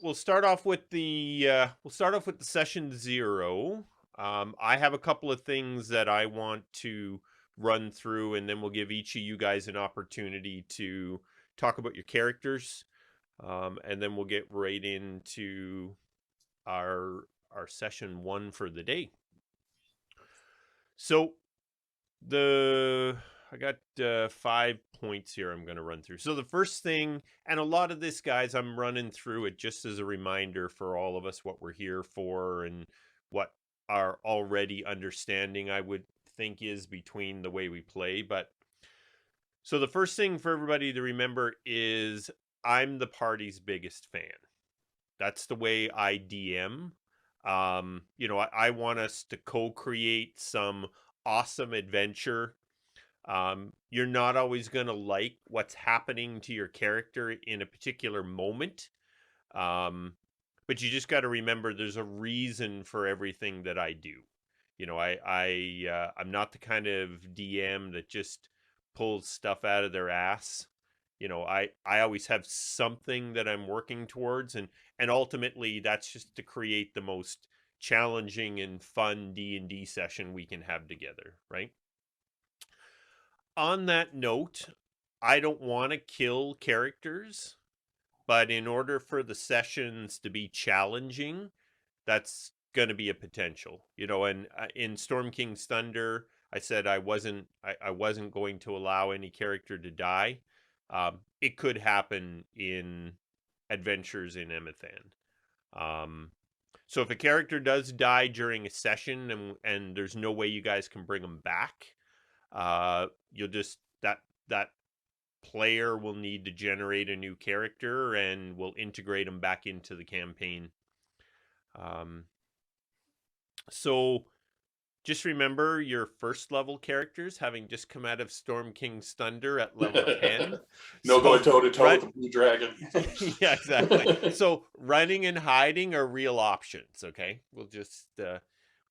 we'll start off with the session 0. I have a couple of things that I want to run through, and then we'll give each of you guys an opportunity to talk about your characters, and then we'll get right into our session 1 for the day. So the I got 5 points here I'm going to run through. So the first thing, and a lot of this, guys, I'm running through it just as a reminder for all of us what we're here for and what our already understanding, I would think, is between the way we play. But so the first thing for everybody to remember is I'm the party's biggest fan. That's the way I DM. I want us to co-create some awesome adventure. You're not always going to like what's happening to your character in a particular moment. But you just got to remember there's a reason for everything that I do. I'm not the kind of DM that just pulls stuff out of their ass. I always have something that I'm working towards, and ultimately that's just to create the most challenging and fun D&D session we can have together, right? On that note, I don't want to kill characters, but in order for the sessions to be challenging, that's going to be a potential. And in Storm King's Thunder, I said I wasn't going to allow any character to die. It could happen in Adventures in Emathan. So if a character does die during a session and there's no way you guys can bring them back, you'll just that player will need to generate a new character and we'll integrate them back into the campaign. So just remember your first level characters having just come out of Storm King's Thunder at level 10. No going toe to toe with the blue dragon. Yeah, exactly. So running and hiding are real options. Okay, we'll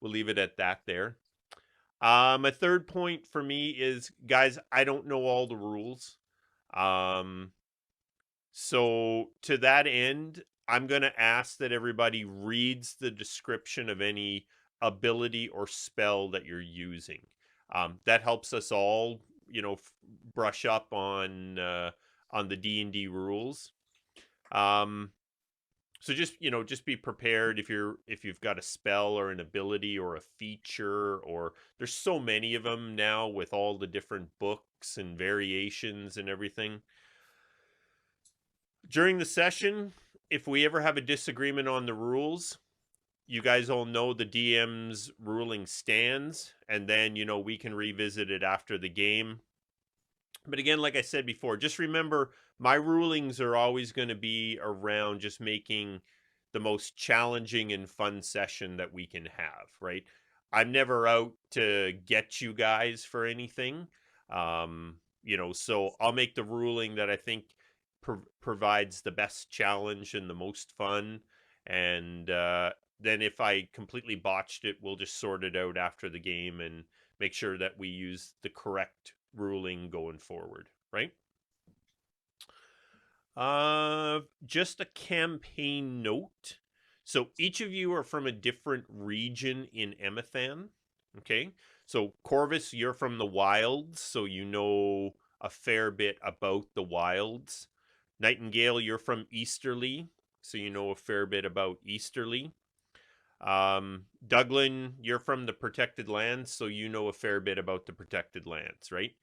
leave it at that there. A third point for me is, guys, I don't know all the rules. So to that end, I'm going to ask that everybody reads the description of any ability or spell that you're using. That helps us all, brush up on the D&D rules. So just be prepared if you've got a spell or an ability or a feature, or there's so many of them now with all the different books and variations and everything. During the session, if we ever have a disagreement on the rules, you guys all know the DM's ruling stands, and then, we can revisit it after the game. But again, like I said before, just remember my rulings are always going to be around just making the most challenging and fun session that we can have, right? I'm never out to get you guys for anything. So I'll make the ruling that I think provides the best challenge and the most fun. And then if I completely botched it, we'll just sort it out after the game and make sure that we use the correct ruling going forward, right? Just a campaign note. So each of you are from a different region in Emathan. Okay. So Corvus, you're from the wilds, so you know a fair bit about the wilds. Nightingale, you're from Easterly, so you know a fair bit about Easterly. Douglan, you're from the protected lands, so you know a fair bit about the protected lands, right?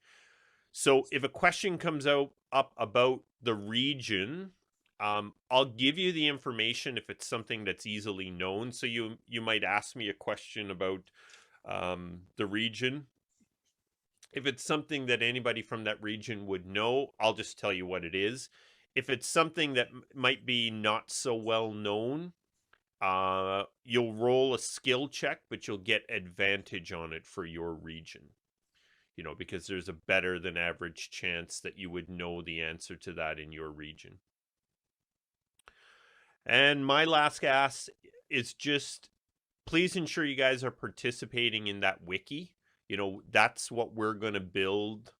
So if a question comes up about the region, I'll give you the information if it's something that's easily known. So you might ask me a question about the region. If it's something that anybody from that region would know, I'll just tell you what it is. If it's something that might be not so well known, you'll roll a skill check, but you'll get advantage on it for your region. Because there's a better than average chance that you would know the answer to that in your region. And my last ask is just, please ensure you guys are participating in that wiki. That's what we're going to build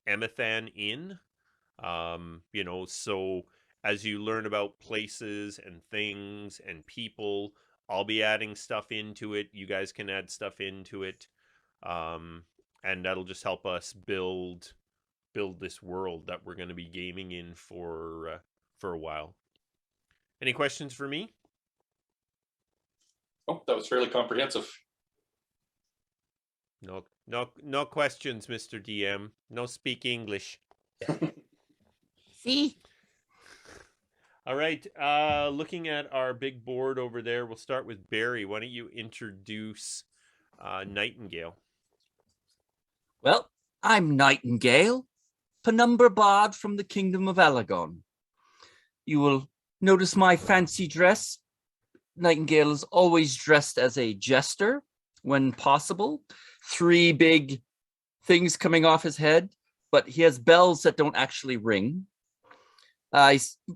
Emathan in. So as you learn about places and things and people, I'll be adding stuff into it. You guys can add stuff into it. And that'll just help us build this world that we're going to be gaming in for a while. Any questions for me? Oh, that was fairly comprehensive. No questions, Mr. DM. No speak English. See? All right. Looking at our big board over there, we'll start with Barry. Why don't you introduce Nightingale? Well, I'm Nightingale, penumbra bard from the kingdom of Elgon. You will notice my fancy dress. Nightingale is always dressed as a jester when possible. 3 big things coming off his head, but he has bells that don't actually ring.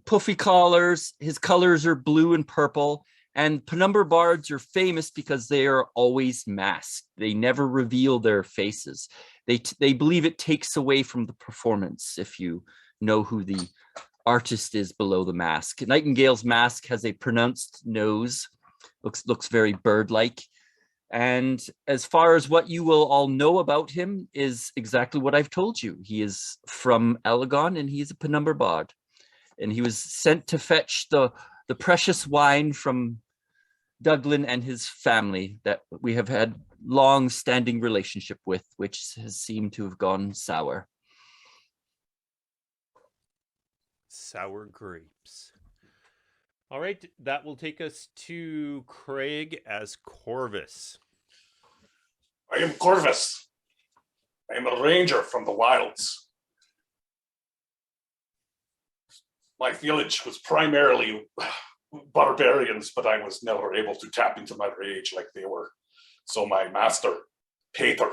Puffy collars, his colors are blue and purple, and penumbra bards are famous because they are always masked. They never reveal their faces. They believe it takes away from the performance if you know who the artist is below the mask. Nightingale's mask has a pronounced nose, looks very bird-like. And as far as what you will all know about him is exactly what I've told you. He is from Elgon and he's a penumbra bard. And he was sent to fetch the precious wine from Douglan and his family that we have had long-standing relationship with, which has seemed to have gone sour. Sour grapes. All right, that will take us to Craig as Corvus. I am Corvus. I am a ranger from the wilds. My village was primarily barbarians, but I was never able to tap into my rage like they were. So my master, Pater,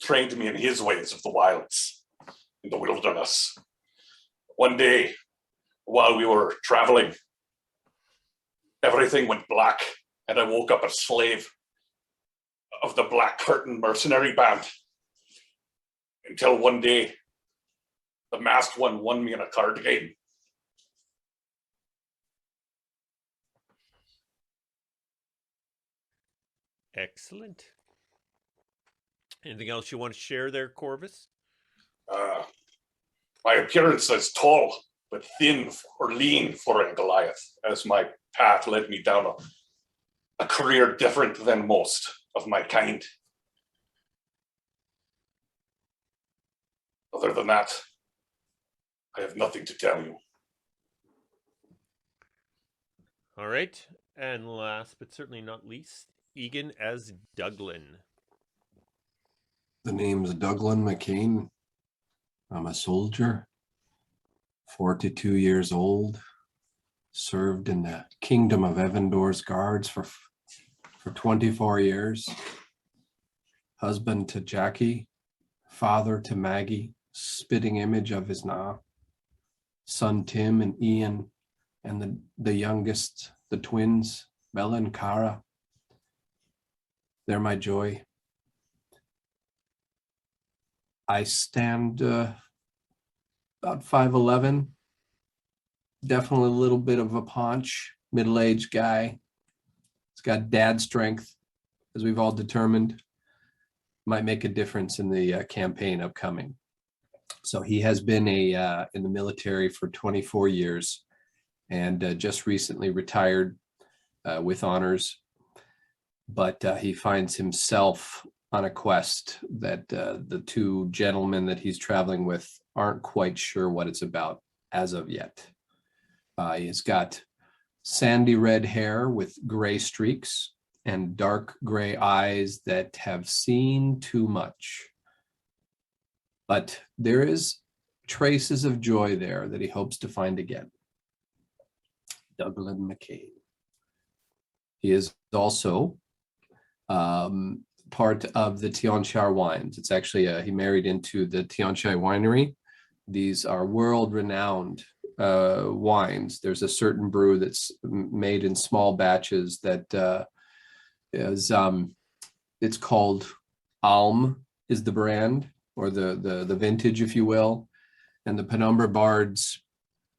trained me in his ways of the wilds, in the wilderness. One day, while we were traveling, everything went black, and I woke up a slave of the Black Curtain mercenary band. Until one day, the masked one won me in a card game. Excellent. Anything else you want to share there, Corvus? My appearance is tall, but thin or lean for a Goliath, as my path led me down a career different than most of my kind. Other than that, I have nothing to tell you. All right. And last but certainly not least, Egan as Douglan. The name's Douglan McCain. I'm a soldier, 42 years old, served in the Kingdom of Evandor's Guards for 24 years. Husband to Jackie, father to Maggie, spitting image of his na. Son Tim and Ian, and the youngest, the twins, Bella and Cara. They're my joy. I stand about 5'11", definitely a little bit of a paunch, middle-aged guy. He's got dad strength, as we've all determined. Might make a difference in the campaign upcoming. So he has been in the military for 24 years and just recently retired with honors. But he finds himself on a quest that the 2 gentlemen that he's traveling with aren't quite sure what it's about as of yet. He's got sandy red hair with gray streaks and dark gray eyes that have seen too much. But there is traces of joy there that he hopes to find again. Douglan McCain. He is also part of the Tianshar wines. It's actually he married into the Tianshar winery. These are world-renowned wines. There's a certain brew that's made in small batches that is it's called Alm is the brand, or the vintage, if you will. And the Penumbra Bards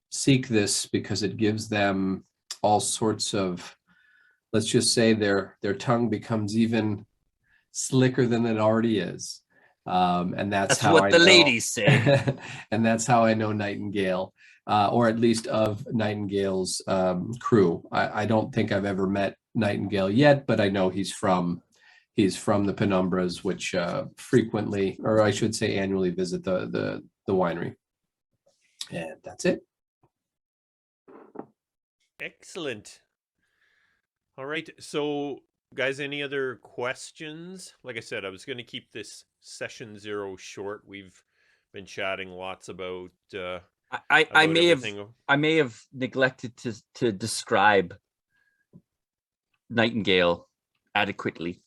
seek this because it gives them all sorts of, let's just say their tongue becomes even slicker than it already is. And that's how what I the know, ladies say. and that's how I know Nightingale, or at least of Nightingale's crew. I don't think I've ever met Nightingale yet, but I know he's from the Penumbras, which frequently, or I should say annually, visit the winery. And that's it. Excellent. All right. So, guys, any other questions? Like I said, I was going to keep this session 0 short. We've been chatting lots about I may everything. have neglected to describe Nightingale adequately.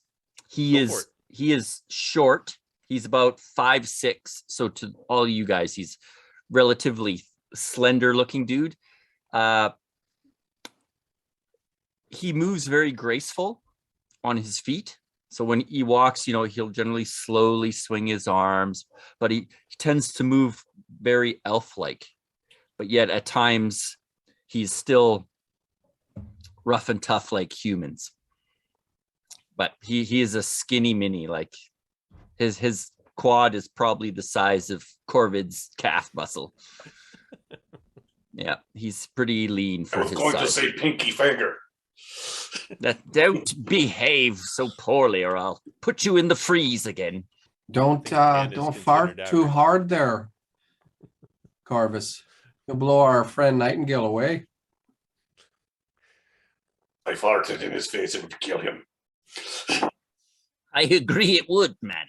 He is short. He's about 5'6". So to all you guys, he's relatively slender looking dude. He moves very graceful on his feet. So when he walks, he'll generally slowly swing his arms, but he tends to move very elf-like. But yet at times he's still rough and tough like humans. But he is a skinny mini. Like his quad is probably the size of Corvid's calf muscle. Yeah, he's pretty lean for I was his going size. to say pinky finger. Don't behave so poorly, or I'll put you in the freeze again. Don't fart too hard there, Corvus. You'll blow our friend Nightingale away. I farted in his face, it would kill him. I agree it would, man.